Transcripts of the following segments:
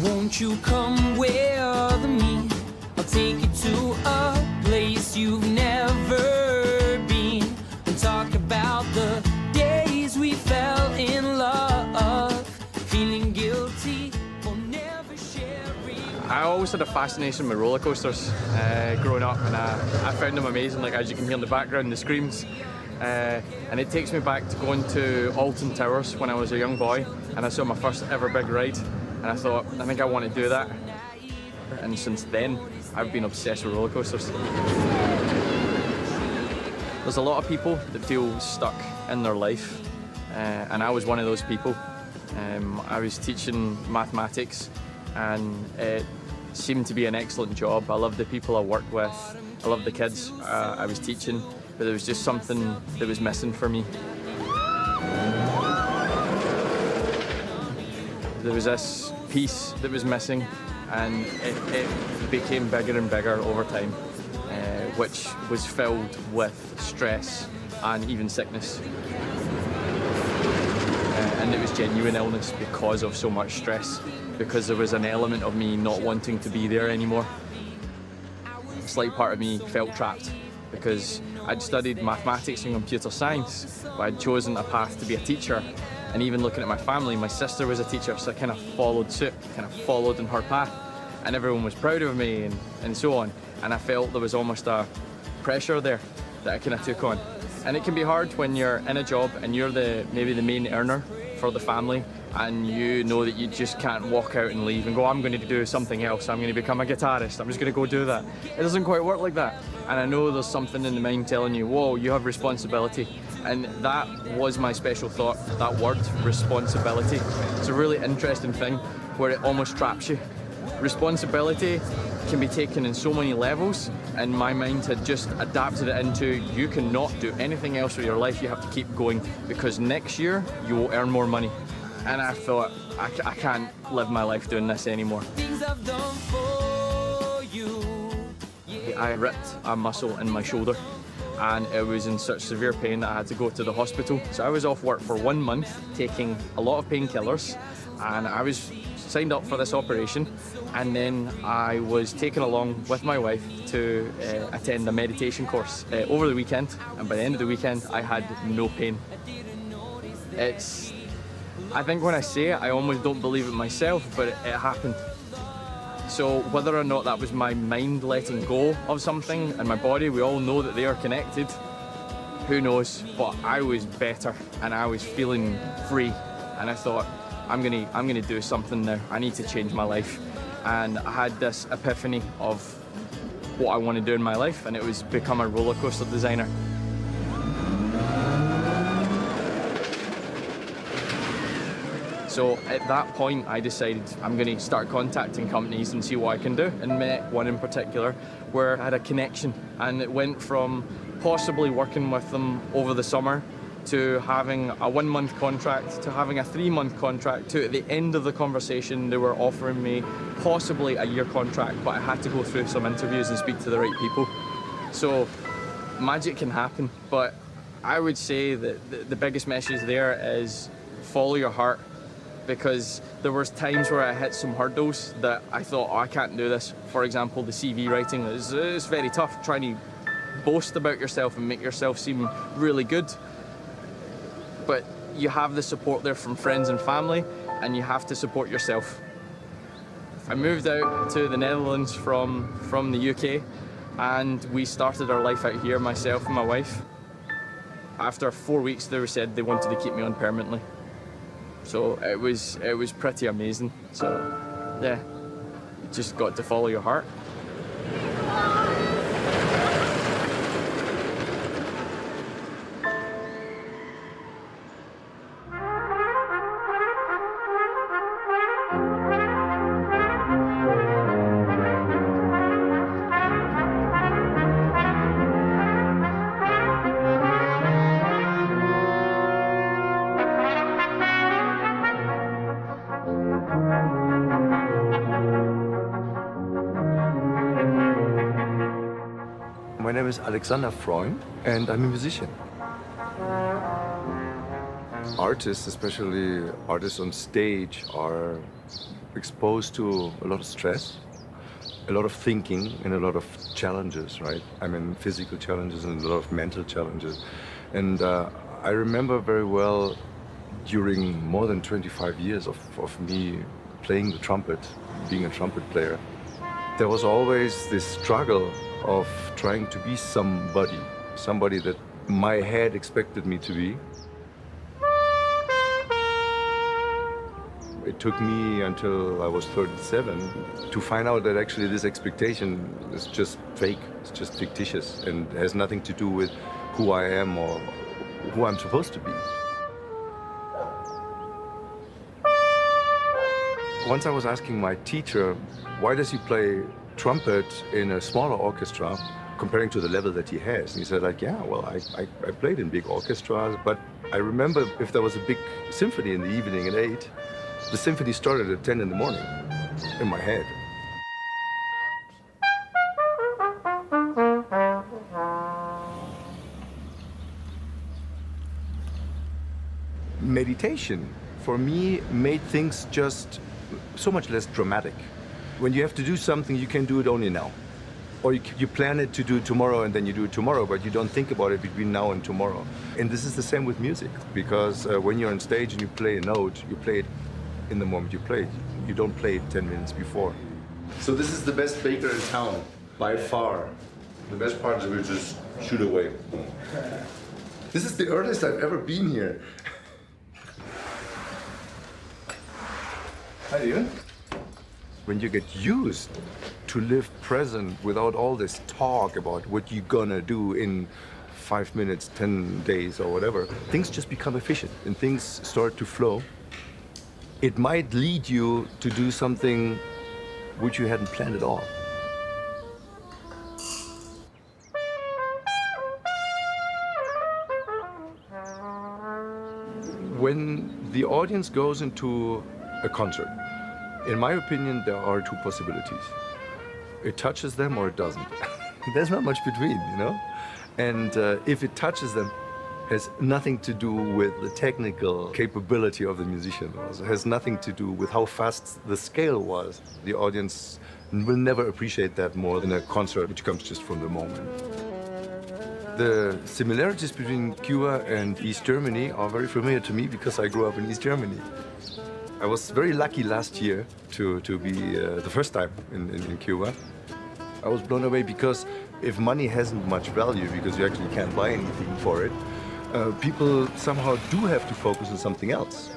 Won't you come with me? I'll take you to a place you've never been and talk about the days we fell in love, feeling guilty for never sharing. I always had a fascination with roller coasters growing up, and I found them amazing, like as you can hear in the background, the screams. And it takes me back to going to Alton Towers when I was a young boy, and I saw my first ever big ride, and I thought, I think I want to do that. And since then, I've been obsessed with roller coasters. There's a lot of people that feel stuck in their life, and I was one of those people. I was teaching mathematics, and it seemed to be an excellent job. I loved the people I worked with, I loved the kids I was teaching, but there was just something that was missing for me. There was this piece that was missing, and it became bigger and bigger over time, which was filled with stress and even sickness. And it was genuine illness because of so much stress, because there was an element of me not wanting to be there anymore. A slight part of me felt trapped because I'd studied mathematics and computer science, but I'd chosen a path to be a teacher. And even looking at my family, my sister was a teacher, so I kind of followed suit, kind of followed in her path. And everyone was proud of me and so on. And I felt there was almost a pressure there that I kind of took on. And it can be hard when you're in a job and you're maybe the main earner for the family, and you know that you just can't walk out and leave and go, I'm going to do something else, I'm going to become a guitarist, I'm just going to go do that. It doesn't quite work like that. And I know there's something in the mind telling you, whoa, you have responsibility. And that was my special thought, that word, responsibility. It's a really interesting thing where it almost traps you. Responsibility can be taken in so many levels, and my mind had just adapted it into, you cannot do anything else with your life, you have to keep going, because next year you will earn more money. And I thought, I can't live my life doing this anymore. I ripped a muscle in my shoulder, and it was in such severe pain that I had to go to the hospital. So I was off work for 1 month, taking a lot of painkillers, and I was signed up for this operation, and then I was taken along with my wife to attend a meditation course over the weekend, and by the end of the weekend I had no pain. I think when I say it, I almost don't believe it myself, but it happened. So whether or not that was my mind letting go of something and my body, we all know that they are connected, who knows, but I was better and I was feeling free, and I thought, I'm gonna do something now. I need to change my life. And I had this epiphany of what I want to do in my life, and it was become a roller coaster designer. So at that point, I decided I'm going to start contacting companies and see what I can do, and met one in particular where I had a connection, and it went from possibly working with them over the summer to having a 1 month contract, to having a 3 month contract, to at the end of the conversation they were offering me possibly a year contract, but I had to go through some interviews and speak to the right people. So magic can happen, but I would say that the biggest message there is follow your heart, because there was times where I hit some hurdles that I thought, oh, I can't do this. For example, the CV writing is very tough, trying to boast about yourself and make yourself seem really good. But you have the support there from friends and family, and you have to support yourself. I moved out to the Netherlands from the UK, and we started our life out here, myself and my wife. After 4 weeks, they said they wanted to keep me on permanently. So it was pretty amazing. So yeah, you just got to follow your heart. My name is Alexander Freund, and I'm a musician. Artists, especially artists on stage, are exposed to a lot of stress, a lot of thinking, and a lot of challenges, right? I mean, physical challenges and a lot of mental challenges. And I remember very well during more than 25 years of me playing the trumpet, being a trumpet player, there was always this struggle of trying to be somebody that my head expected me to be. It took me until I was 37 to find out that actually this expectation is just fake, it's just fictitious, and has nothing to do with who I am or who I'm supposed to be. Once I was asking my teacher, why does he play trumpet in a smaller orchestra comparing to the level that he has? And he said, like, yeah, well, I played in big orchestras, but I remember if there was a big symphony in the evening at 8, the symphony started at 10 in the morning in my head. Meditation, for me, made things just so much less dramatic. When you have to do something, you can do it only now. Or you plan it to do tomorrow and then you do it tomorrow, but you don't think about it between now and tomorrow. And this is the same with music, because when you're on stage and you play a note, you play it in the moment you play it. You don't play it 10 minutes before. So this is the best baker in town, by far. The best part is we just shoot away. This is the earliest I've ever been here. How are you? When you get used to live present without all this talk about what you're gonna do in 5 minutes, 10 days, or whatever, things just become efficient and things start to flow. It might lead you to do something which you hadn't planned at all. When the audience goes into a concert, in my opinion, there are two possibilities. It touches them or it doesn't. There's not much between, you know? And if it touches them, has nothing to do with the technical capability of the musician. It has nothing to do with how fast the scale was. The audience will never appreciate that more than a concert which comes just from the moment. The similarities between Cuba and East Germany are very familiar to me because I grew up in East Germany. I was very lucky last year to be the first time in Cuba. I was blown away because if money hasn't much value because you actually can't buy anything for it, people somehow do have to focus on something else,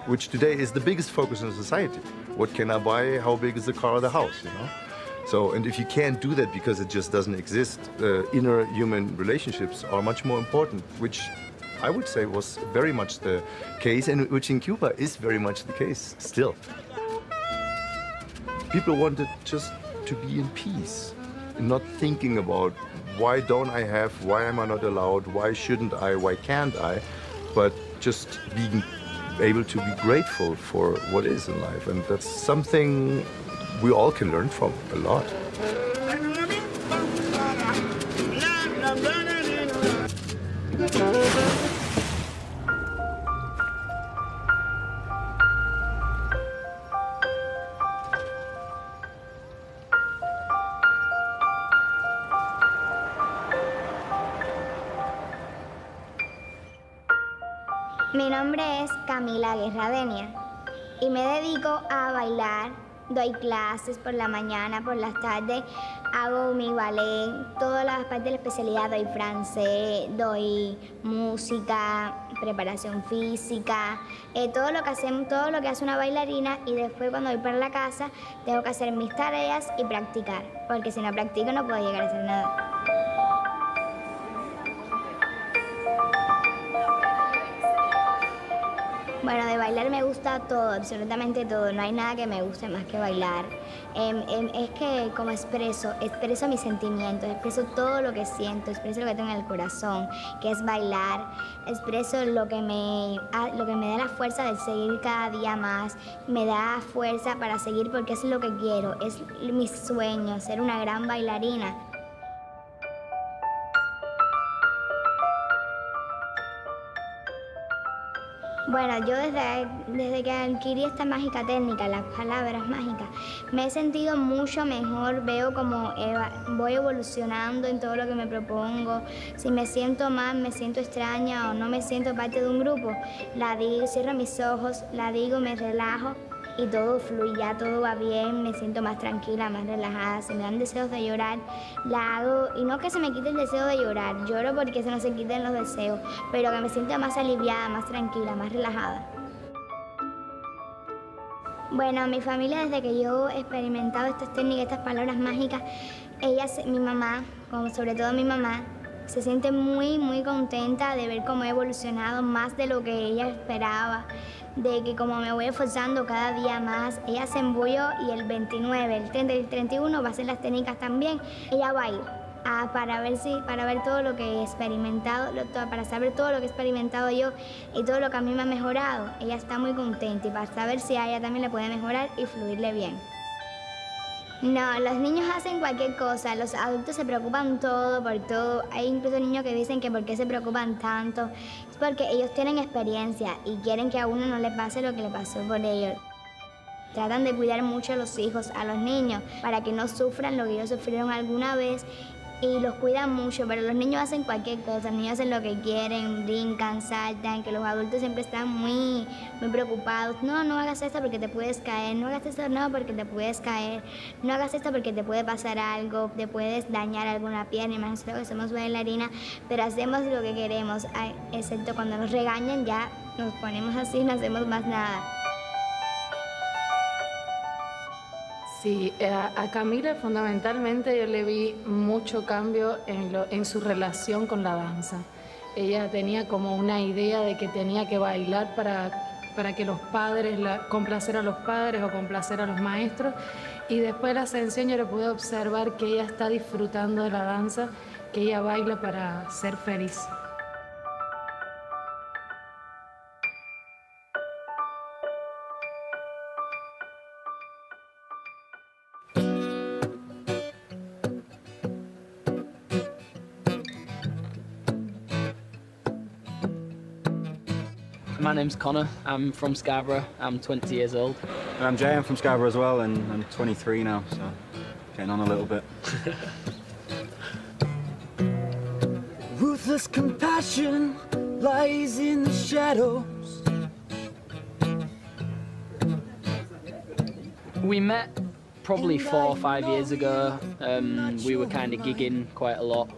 which today is the biggest focus in society. What can I buy? How big is the car or the house, you know? So, and if you can't do that because it just doesn't exist, inner human relationships are much more important, which I would say was very much the case, and which in Cuba is very much the case still. People wanted just to be in peace, not thinking about why don't I have, why am I not allowed, why shouldn't I, why can't I, but just being able to be grateful for what is in life. And that's something we all can learn from a lot. Mi nombre es Camila Guerradenia y me dedico a bailar. Doy clases por la mañana, por las tardes hago mi ballet, todas las partes de la especialidad, doy francés, doy música, preparación física, todo lo que hacemos, todo lo que hace una bailarina, y después cuando voy para la casa tengo que hacer mis tareas y practicar, porque si no practico no puedo llegar a hacer nada. Bueno, de bailar me gusta todo, absolutamente todo. No hay nada que me guste más que bailar. Es que como expreso mis sentimientos, expreso todo lo que siento, expreso lo que tengo en el corazón, que es bailar. Expreso lo que me da la fuerza de seguir cada día más. Me da fuerza para seguir porque es lo que quiero, es mi sueño, ser una gran bailarina. Bueno, yo desde que adquirí esta mágica técnica, las palabras mágicas, me he sentido mucho mejor, veo como voy evolucionando en todo lo que me propongo. Si me siento mal, me siento extraña o no me siento parte de un grupo, la digo, cierro mis ojos, la digo, me relajo y todo fluye, ya todo va bien, me siento más tranquila, más relajada. Si me dan deseos de llorar, la hago, y no que se me quite el deseo de llorar, lloro porque se no se quiten los deseos, pero que me sienta más aliviada, más tranquila, más relajada. Bueno, mi familia, desde que yo he experimentado estas técnicas, estas palabras mágicas, mi mamá, como sobre todo mi mamá, se siente muy, muy contenta de ver cómo he evolucionado más de lo que ella esperaba, de que como me voy esforzando cada día más. Ella se embulló y el 29, el 30 y el 31 va a hacer las técnicas también. Ella va a ir para ver todo lo que he experimentado, para saber todo lo que he experimentado yo y todo lo que a mí me ha mejorado. Ella está muy contenta y para saber si a ella también le puede mejorar y fluirle bien. No, los niños hacen cualquier cosa, los adultos se preocupan por todo. Hay incluso niños que dicen que por qué se preocupan tanto. Es porque ellos tienen experiencia y quieren que a uno no le pase lo que le pasó por ellos. Tratan de cuidar mucho a los hijos, a los niños, para que no sufran lo que ellos sufrieron alguna vez. Y los cuidan mucho, pero los niños hacen cualquier cosa, los niños hacen lo que quieren, brincan, saltan, que los adultos siempre están muy preocupados. No hagas esto porque te puedes caer, no hagas esto porque te puedes caer, no hagas esto porque te puede pasar algo, te puedes dañar alguna pierna. Imagínate que somos bailarinas, pero hacemos lo que queremos, excepto cuando nos regañan ya nos ponemos así, no hacemos más nada. Sí, a Camila fundamentalmente yo le vi mucho cambio en su relación con la danza. Ella tenía como una idea de que tenía que bailar para que los padres, complacer a los padres o complacer a los maestros. Y después de la ascensión yo le pude observar que ella está disfrutando de la danza, que ella baila para ser feliz. My name's Connor, I'm from Scarborough, I'm 20 years old. And I'm Jay, I'm from Scarborough as well, and I'm 23 now, so getting on a little bit. Ruthless compassion lies in the shadows. We met probably 4 or 5 years ago. We were kind of gigging quite a lot.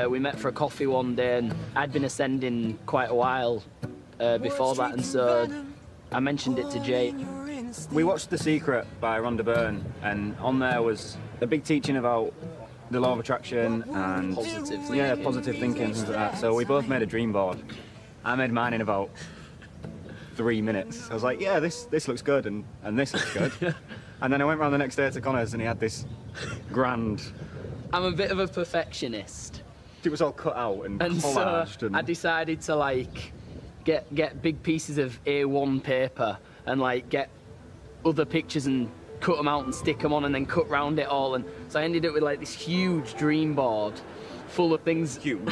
We met for a coffee one day, and I'd been ascending quite a while before that, and so I mentioned it to Jay. We watched The Secret by Rhonda Byrne, and on there was a big teaching about the law of attraction and Positive thinking. Yeah, positive thinking and things like that. So we both made a dream board. I made mine in about 3 minutes. I was like, yeah, this looks good, and this looks good. And then I went round the next day to Connor's, and he had this grand... I'm a bit of a perfectionist. It was all cut out and collaged. So I decided to like get big pieces of A1 paper and like get other pictures and cut them out and stick them on and then cut round it all, and so I ended up with like this huge dream board full of things. Huge.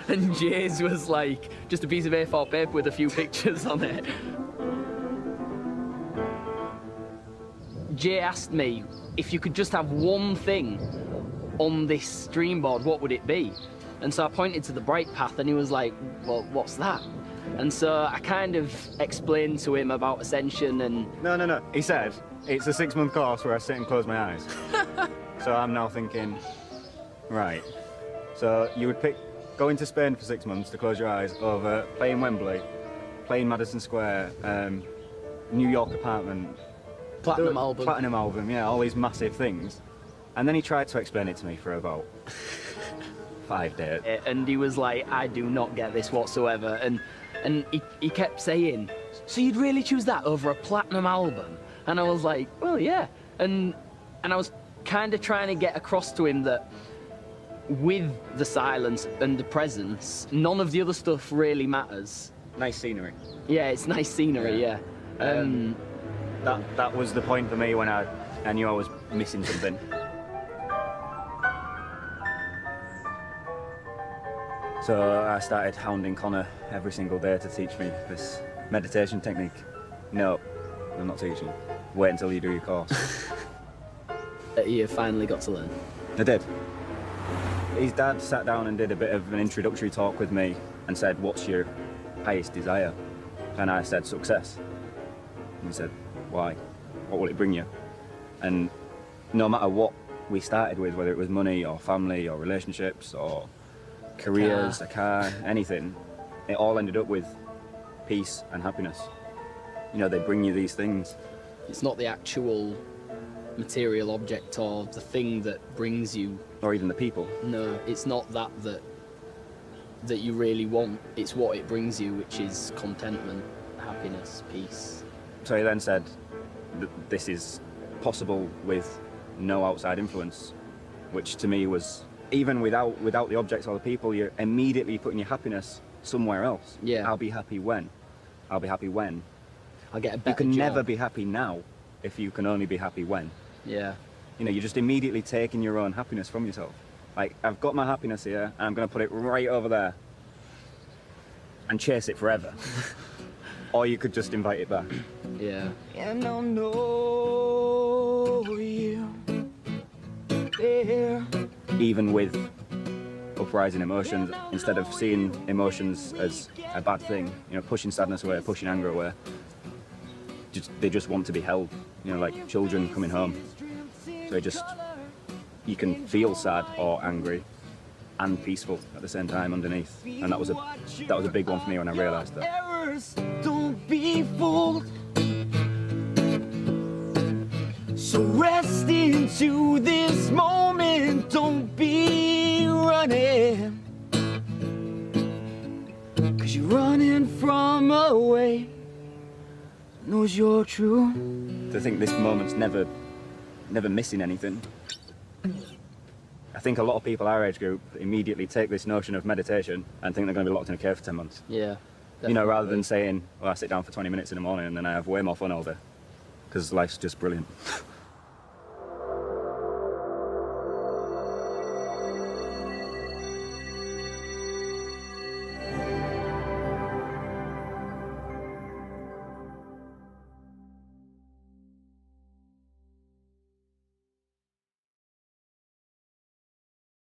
And Jay's was like just a piece of A4 paper with a few pictures on it. Jay asked me if you could just have one thing on this dream board, what would it be? And so I pointed to the bright path, and he was like, well, what's that? And so I kind of explained to him about Ascension and... No. He said, it's a 6-month course where I sit and close my eyes. So I'm now thinking, right. So you would pick going to Spain for 6 months to close your eyes over playing Wembley, playing Madison Square, New York apartment. Platinum album, yeah, all these massive things. And then he tried to explain it to me for about 5 days. And he was like, I do not get this whatsoever. And he kept saying, so you'd really choose that over a platinum album? And I was like, well, yeah. And I was kind of trying to get across to him that with the silence and the presence, none of the other stuff really matters. Nice scenery. Yeah, it's nice scenery, yeah. That was the point for me when I knew I was missing something. So I started hounding Connor every single day to teach me this meditation technique. No, I'm not teaching. Wait until you do your course. That you finally got to learn. I did. His dad sat down and did a bit of an introductory talk with me and said, what's your highest desire? And I said, success. And he said, why? What will it bring you? And no matter what we started with, whether it was money or family or relationships or careers, a car, anything, it all ended up with peace and happiness. You know, they bring you these things. It's not the actual material object or the thing that brings you. Or even the people. No, it's not that you really want. It's what it brings you, which is contentment, happiness, peace. So he then said that this is possible with no outside influence, which to me was, even without the objects or the people, you're immediately putting your happiness somewhere else. Yeah. I'll be happy when. I'll be happy when. I'll get a better You can job. never be happy now if you can only be happy when. Yeah. You know, you're just immediately taking your own happiness from yourself. Like, I've got my happiness here, and I'm going to put it right over there and chase it forever. Or you could just invite it back. Yeah. And I'll know you there. Even with uprising emotions, instead of seeing emotions as a bad thing, you know, pushing sadness away, pushing anger away, they just want to be held, you know, like children coming home. So you can feel sad or angry and peaceful at the same time underneath. And that was a big one for me when I realised that. Errors, don't be fooled. So rest into this moment, don't be running. 'Cause you're running from a way knows you're true. To think this moment's never missing anything. I think a lot of people our age group immediately take this notion of meditation and think they're going to be locked in a cave for 10 months. Yeah. You know, rather than definitely. saying, well, I sit down for 20 minutes in the morning and then I have way more fun all day. Because life's just brilliant.